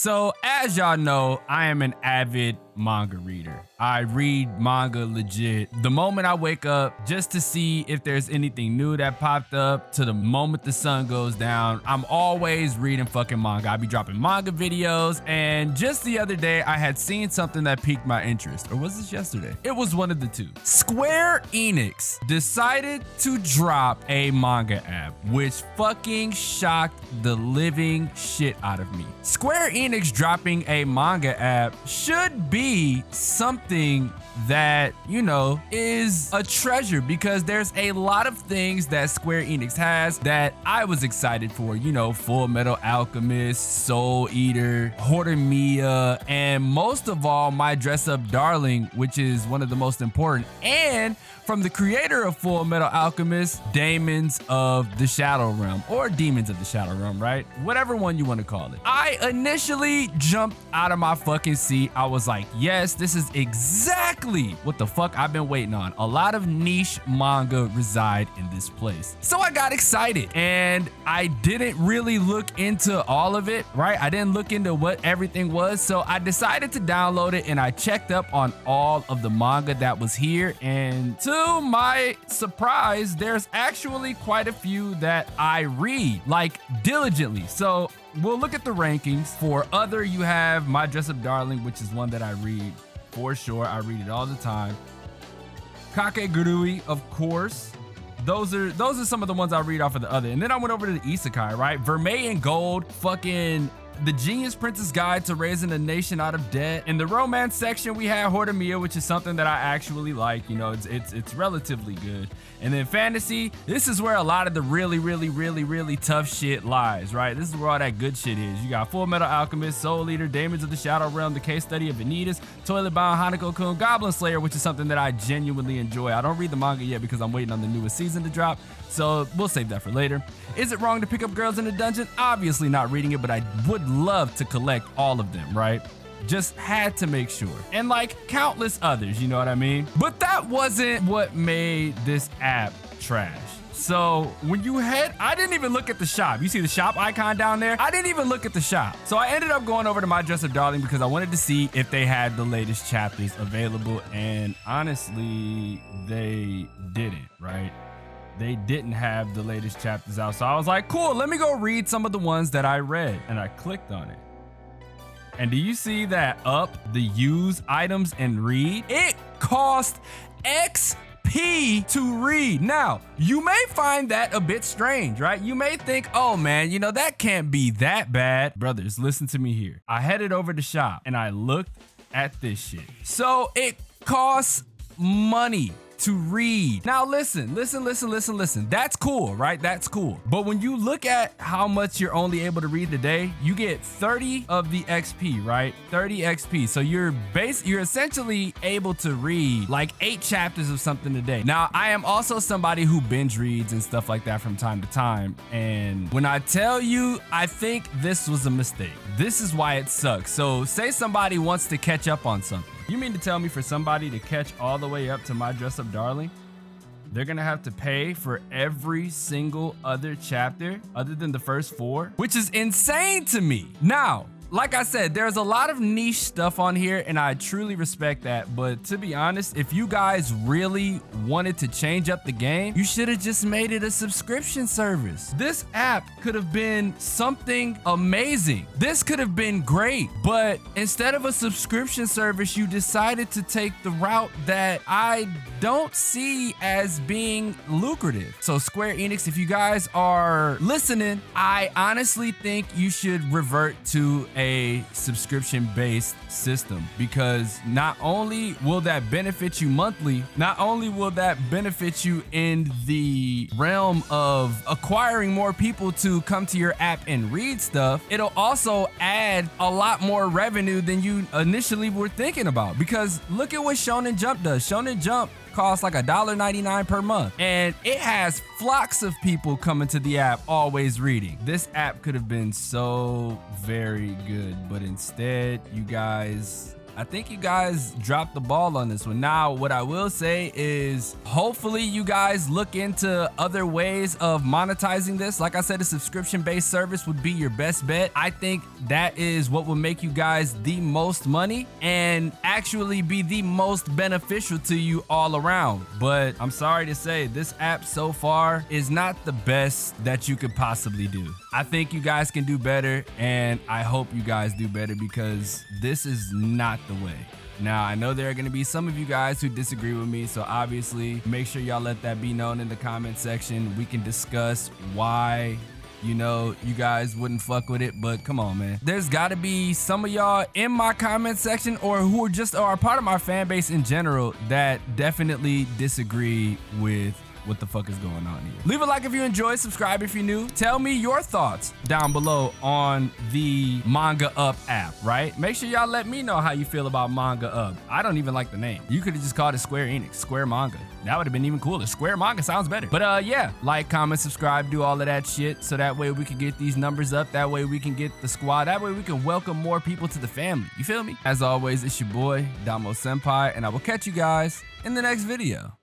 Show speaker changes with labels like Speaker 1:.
Speaker 1: So as y'all know, I am an avid manga reader. I read manga legit the moment I wake up just to see if there's anything new that popped up to the moment the sun goes down. I'm always reading fucking manga. I be dropping manga videos, and just the other day I had seen something that piqued my interest. Or was this yesterday? It was one of the two. Square Enix decided to drop a manga app, which fucking shocked the living shit out of me. Square Enix dropping a manga app should be something that, you know, is a treasure, because there's a lot of things that Square Enix has that I was excited for, you know, Full Metal Alchemist, Soul Eater, Horimiya, and most of all, My Dress Up Darling, which is one of the most important, and from the creator of Full Metal Alchemist, Demons of the Shadow Realm, or Demons of the Shadow Realm, right? Whatever one you want to call it. I initially jumped out of my fucking seat. I was like, yes, this is exactly what the fuck I've been waiting on. A lot of niche manga reside in this place. So I got excited, and I didn't really look into all of it, right? I didn't look into what everything was. So I decided to download it, and I checked up on all of the manga that was here, and to my surprise, there's actually quite a few that I read, like, diligently. So we'll look at the rankings. For other, you have My Dress Up Darling, which is one that I read for sure. I read it all the time. Kakegurui, of course. Those are some of the ones I read off of the other. And then I went over to the isekai, right? Vermeil and Gold, fucking The Genius Prince's Guide to Raising a Nation Out of Debt. In the romance section, we have Horimiya, which is something that I actually like. You know, it's relatively good. And then fantasy, this is where a lot of the really tough shit lies, right? This is where all that good shit is. You got Full Metal Alchemist, Soul Eater, Demons of the Shadow Realm, The Case Study of Vanitas, Toilet Bound Hanako-kun, Goblin Slayer, which is something that I genuinely enjoy. I don't read the manga yet because I'm waiting on the newest season to drop, so we'll save that for later. Is it wrong to pick up Girls in the Dungeon? Obviously not reading it, but I would love to collect all of them, right? Just had to make sure. And like countless others, you know what I mean? But that wasn't what made this app trash. So when you I didn't even look at the shop. You see the shop icon down there? I didn't even look at the shop. So I ended up going over to My Dress Up Darling because I wanted to see if they had the latest chapters available. And honestly, they didn't, right? They didn't have the latest chapters out. So I was like, cool, let me go read some of the ones that I read. And I clicked on it. And do you see that up the use items and read? It cost XP to read. Now, you may find that a bit strange, right? You may think, oh man, you know, that can't be that bad. Brothers, listen to me here. I headed over to shop and I looked at this shit. So it costs money to read. Now listen. That's cool, right? That's cool. But when you look at how much you're only able to read today, you get 30 of the XP, right? 30 XP. So you're essentially able to read like 8 chapters of something a day. Now, I am also somebody who binge reads and stuff like that from time to time. And when I tell you, I think this was a mistake. This is why it sucks. So say somebody wants to catch up on something. You mean to tell me for somebody to catch all the way up to My Dress Up Darling, they're gonna have to pay for every single other chapter other than the first 4, which is insane to me. Now, like I said, there's a lot of niche stuff on here and I truly respect that. But to be honest, if you guys really wanted to change up the game, you should have just made it a subscription service. This app could have been something amazing. This could have been great. But instead of a subscription service, you decided to take the route that I don't see as being lucrative. So Square Enix, if you guys are listening, I honestly think you should revert to a subscription-based system, because not only will that benefit you monthly, not only will that benefit you in the realm of acquiring more people to come to your app and read stuff, it'll also add a lot more revenue than you initially were thinking about. Because look at what Shonen Jump does. Shonen Jump costs like $1.99 per month, and it has flocks of people coming to the app always reading. This app could have been so very good, but instead you guys I think you guys dropped the ball on this one. Now, what I will say is hopefully you guys look into other ways of monetizing this. Like I said, a subscription-based service would be your best bet. I think that is what will make you guys the most money and actually be the most beneficial to you all around. But I'm sorry to say, this app so far is not the best that you could possibly do. I think you guys can do better, and I hope you guys do better, because this is not the way. Now, I know there are going to be some of you guys who disagree with me, so obviously make sure y'all let that be known in the comment section. We can discuss why, you know, you guys wouldn't fuck with it, but come on, man. There's got to be some of y'all in my comment section or who are part of my fan base in general that definitely disagree with what the fuck is going on here. Leave a like if you enjoyed, subscribe if you're new. Tell me your thoughts down below on the Manga Up app, right? Make sure y'all let me know how you feel about Manga Up. I don't even like the name. You could have just called it Square Enix, Square Manga. That would have been even cooler. Square Manga sounds better. But yeah, like, comment, subscribe, do all of that shit, so that way we can get these numbers up. That way we can get the squad. That way we can welcome more people to the family. You feel me? As always, it's your boy, xDomoSenpaix, and I will catch you guys in the next video.